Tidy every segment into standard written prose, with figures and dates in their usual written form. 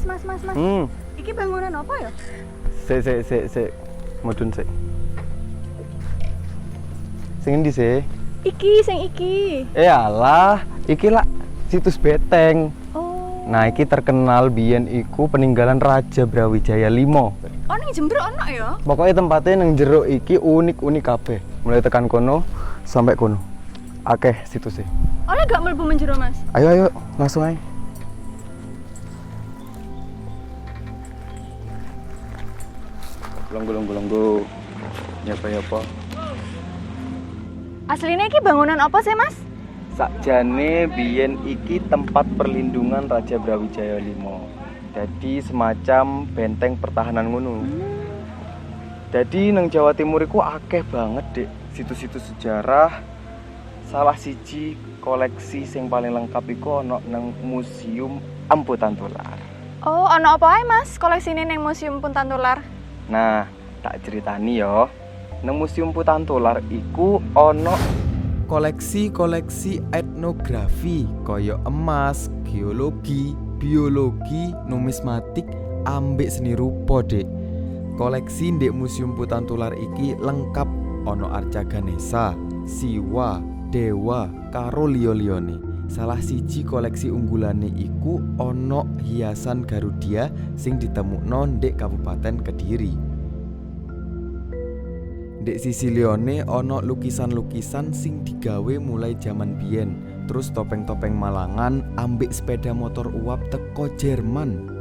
Mas. Iki bangunan apa ya? Sik. Mudun sik. Sing endi sih? Sing iki. Alah, iki lah situs beteng. Oh. Nah, iki terkenal biyen iku peninggalan Raja Brawijaya V. Oh, ning Jember ono ya? Pokoknya tempatnya nang jero iki unik-unik kabeh. Mulai tekan kono sampai kono. Akeh situsnya. Oleh gak mlebu menjero, Mas? Ayo, langsung aja. Gulung. Nyapa. Aslinya iki bangunan apa sih, Mas? Sakjane biyen iki tempat perlindungan Raja Brawijaya V. Jadi semacam benteng pertahanan ngono. Jadi nang Jawa Timur iku akeh banget, Dek, situs-situs sejarah. Salah siji koleksi sing paling lengkap iku ana nang Museum Empu Tantular. Oh, ono apa ae, Mas? Koleksine ning Museum Puntantular. Nah, tak ceritani yo. Nang Museum Empu Tantular iku ana koleksi-koleksi etnografi kaya emas, geologi, biologi, numismatik, ambek seni rupa, Dek. Koleksi ndek Museum Empu Tantular iki lengkap, ana arca Ganesha, Siwa, Dewa, karo liya-liyane. Salah siji koleksi unggulane iku ana hiasan Garudia sing ditemukno ndek Kabupaten Kediri. Ndek sisi liyane ana lukisan-lukisan sing digawe mulai jaman biyen, terus topeng-topeng Malangan ambek sepeda motor uap teko Jerman.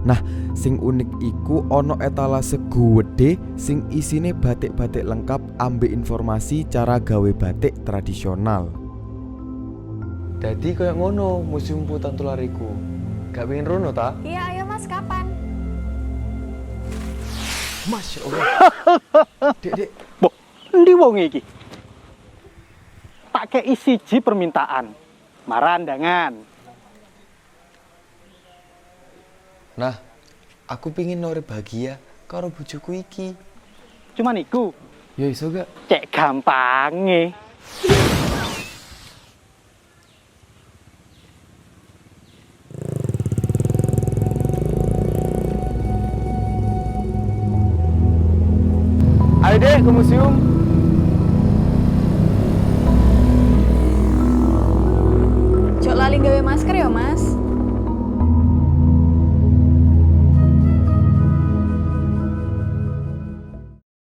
Nah, sing unik iku ana etalase gede sing isine batik-batik lengkap ambek informasi cara gawe batik tradisional. Dadi koyo ngono Museum Empu Tantular iku. Gak pengen rono ta? Iya, ayo Mas, kapan? Masya Allah. Dek. Mbok, endi wong iki? Tak kei siji permintaan. Marandangan. Nah, aku pingin nore bahagia karo bojoku iki. Cuman iku. Ya iso gak? Cek gampange. Ayo deh ke museum.